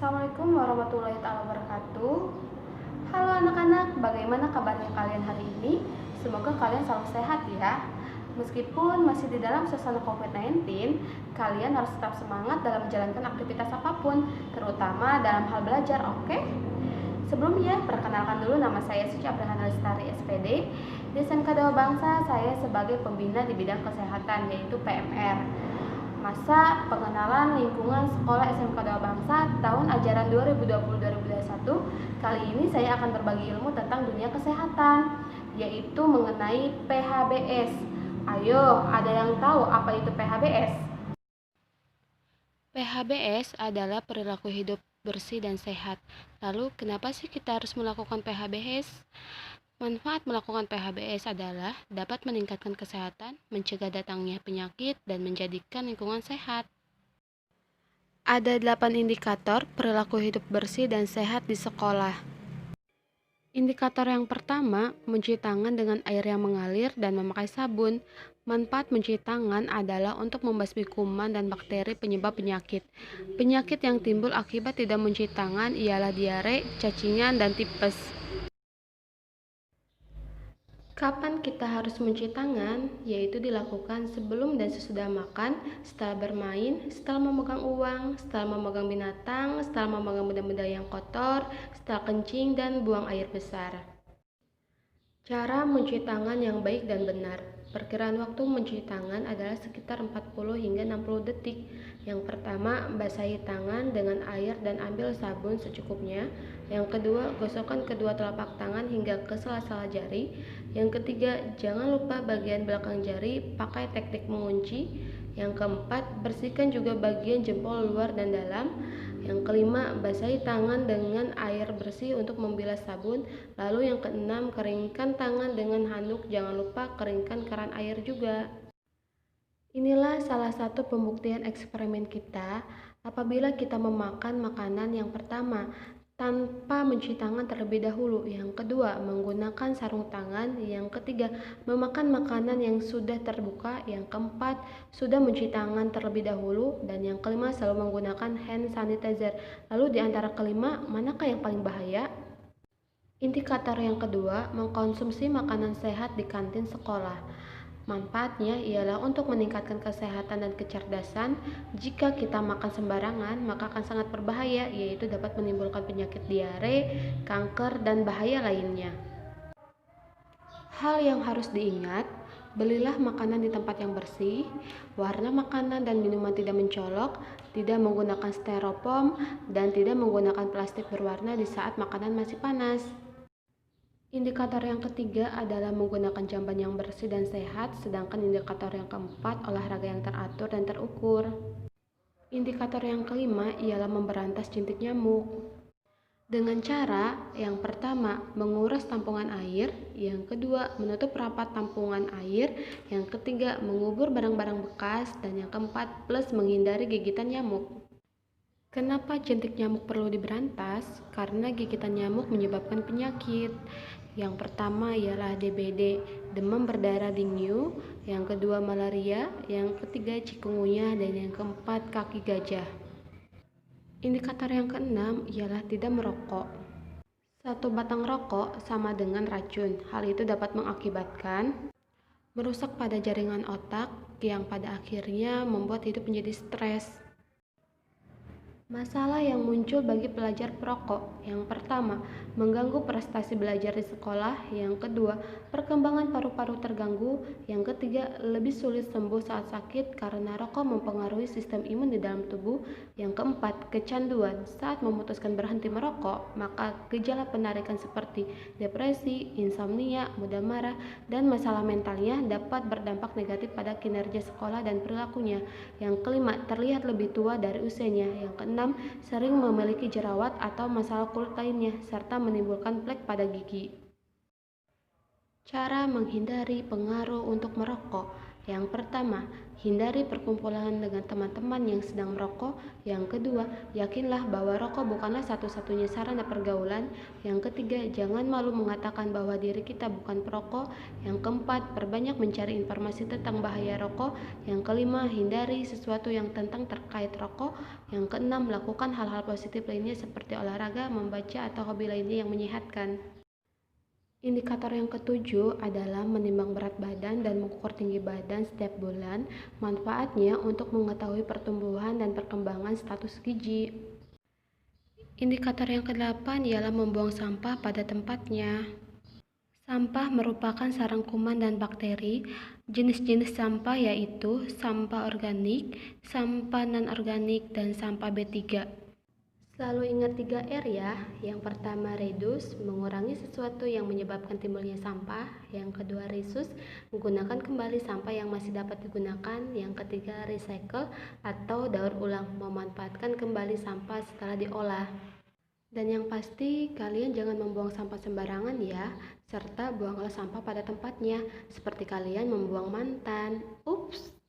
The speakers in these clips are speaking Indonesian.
Assalamualaikum warahmatullahi wabarakatuh. Halo anak-anak, bagaimana kabarnya kalian hari ini? Semoga kalian selalu sehat ya. Meskipun masih di dalam suasana COVID-19, kalian harus tetap semangat dalam menjalankan aktivitas apapun, terutama dalam hal belajar, oke? Sebelumnya, perkenalkan dulu, nama saya Suci Apriana Lestari SPD. Di SMK Dewa Bangsa, saya sebagai pembina di bidang kesehatan, yaitu PMR. Masa pengenalan lingkungan sekolah SMK Dewa Bangsa tahun ajaran 2020-2021. Kali ini saya akan berbagi ilmu tentang dunia kesehatan, yaitu mengenai PHBS. Ayo, ada yang tahu apa itu PHBS? PHBS adalah perilaku hidup bersih dan sehat. Lalu, kenapa sih kita harus melakukan PHBS? Manfaat melakukan PHBS adalah dapat meningkatkan kesehatan, mencegah datangnya penyakit, dan menjadikan lingkungan sehat. Ada 8 indikator perilaku hidup bersih dan sehat di sekolah. Indikator yang pertama, mencuci tangan dengan air yang mengalir dan memakai sabun. Manfaat mencuci tangan adalah untuk membasmi kuman dan bakteri penyebab penyakit. Penyakit yang timbul akibat tidak mencuci tangan ialah diare, cacingan, dan tipes. Kapan kita harus mencuci tangan? Yaitu dilakukan sebelum dan sesudah makan, setelah bermain, setelah memegang uang, setelah memegang binatang, setelah memegang benda-benda yang kotor, setelah kencing dan buang air besar. Cara mencuci tangan yang baik dan benar. Perkiraan waktu mencuci tangan adalah sekitar 40 hingga 60 detik. Yang pertama, basahi tangan dengan air dan ambil sabun secukupnya. Yang kedua, gosokkan kedua telapak tangan hingga ke sela-sela jari. Yang ketiga, jangan lupa bagian belakang jari pakai teknik mengunci. Yang keempat, bersihkan juga bagian jempol luar dan dalam. Yang kelima, basahi tangan dengan air bersih untuk membilas sabun. Lalu yang keenam, keringkan tangan dengan handuk. Jangan lupa keringkan keran air juga. Inilah salah satu pembuktian eksperimen kita apabila kita memakan makanan yang pertama tanpa mencuci tangan terlebih dahulu, yang kedua menggunakan sarung tangan, yang ketiga memakan makanan yang sudah terbuka, yang keempat sudah mencuci tangan terlebih dahulu, dan yang kelima selalu menggunakan hand sanitizer. Lalu di antara kelima, manakah yang paling bahaya? Indikator yang kedua, mengkonsumsi makanan sehat di kantin sekolah. Manfaatnya ialah untuk meningkatkan kesehatan dan kecerdasan. Jika kita makan sembarangan, maka akan sangat berbahaya, yaitu dapat menimbulkan penyakit diare, kanker, dan bahaya lainnya. Hal yang harus diingat, belilah makanan di tempat yang bersih, warna makanan dan minuman tidak mencolok, tidak menggunakan styrofoam, dan tidak menggunakan plastik berwarna di saat makanan masih panas. Indikator yang ketiga adalah menggunakan jamban yang bersih dan sehat, sedangkan indikator yang keempat olahraga yang teratur dan terukur. Indikator yang kelima ialah memberantas jentik nyamuk. Dengan cara yang pertama, menguras tampungan air, yang kedua, menutup rapat tampungan air, yang ketiga, mengubur barang-barang bekas, dan yang keempat, plus menghindari gigitan nyamuk. Kenapa jentik nyamuk perlu diberantas? Karena gigitan nyamuk menyebabkan penyakit. Yang pertama ialah DBD, demam berdarah dengue, yang kedua malaria, yang ketiga chikungunya, dan yang keempat kaki gajah. Indikator yang keenam ialah tidak merokok. Satu batang rokok sama dengan racun. Hal itu dapat mengakibatkan merusak pada jaringan otak yang pada akhirnya membuat hidup menjadi stres. Masalah yang muncul bagi pelajar perokok, yang pertama, mengganggu prestasi belajar di sekolah, yang kedua, perkembangan paru-paru terganggu, yang ketiga, lebih sulit sembuh saat sakit karena rokok mempengaruhi sistem imun di dalam tubuh, yang keempat, kecanduan. Saat memutuskan berhenti merokok, maka gejala penarikan seperti depresi, insomnia, mudah marah, dan masalah mentalnya dapat berdampak negatif pada kinerja sekolah dan perilakunya. Yang kelima, terlihat lebih tua dari usianya. Yang keenam, sering memiliki jerawat atau masalah kulit lainnya, serta menimbulkan flek pada gigi. Cara menghindari pengaruh untuk merokok. Yang pertama, hindari perkumpulan dengan teman-teman yang sedang merokok. Yang kedua, yakinlah bahwa rokok bukanlah satu-satunya sarana pergaulan. Yang ketiga, jangan malu mengatakan bahwa diri kita bukan perokok. Yang keempat, perbanyak mencari informasi tentang bahaya rokok. Yang kelima, hindari sesuatu yang tentang terkait rokok. Yang keenam, lakukan hal-hal positif lainnya seperti olahraga, membaca, atau hobi lainnya yang menyehatkan. Indikator yang ketujuh adalah menimbang berat badan dan mengukur tinggi badan setiap bulan. Manfaatnya untuk mengetahui pertumbuhan dan perkembangan status gizi. Indikator yang kedelapan ialah membuang sampah pada tempatnya. Sampah merupakan sarang kuman dan bakteri. Jenis-jenis sampah yaitu sampah organik, sampah non-organik, dan sampah B3. Selalu ingat 3R ya. Yang pertama reduce, mengurangi sesuatu yang menyebabkan timbulnya sampah. Yang kedua reuse, menggunakan kembali sampah yang masih dapat digunakan. Yang ketiga recycle atau daur ulang, memanfaatkan kembali sampah setelah diolah. Dan yang pasti kalian jangan membuang sampah sembarangan ya, serta buanglah sampah pada tempatnya, seperti kalian membuang mantan. Ups.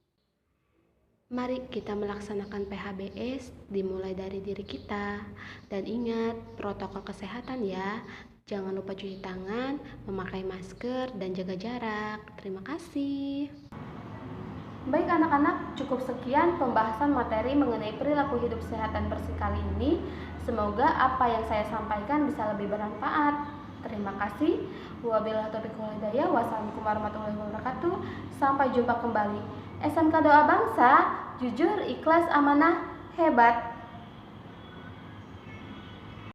Mari kita melaksanakan PHBS dimulai dari diri kita. Dan ingat protokol kesehatan ya. Jangan lupa cuci tangan, memakai masker, dan jaga jarak. Terima kasih. Baik anak-anak, cukup sekian pembahasan materi mengenai perilaku hidup sehat dan bersih kali ini. Semoga apa yang saya sampaikan bisa lebih bermanfaat. Terima kasih. Wabillahi taufiq wal hidayah. Wassalamualaikum warahmatullahi wabarakatuh. Sampai jumpa kembali. SMK Doa Bangsa, jujur, ikhlas, amanah, hebat.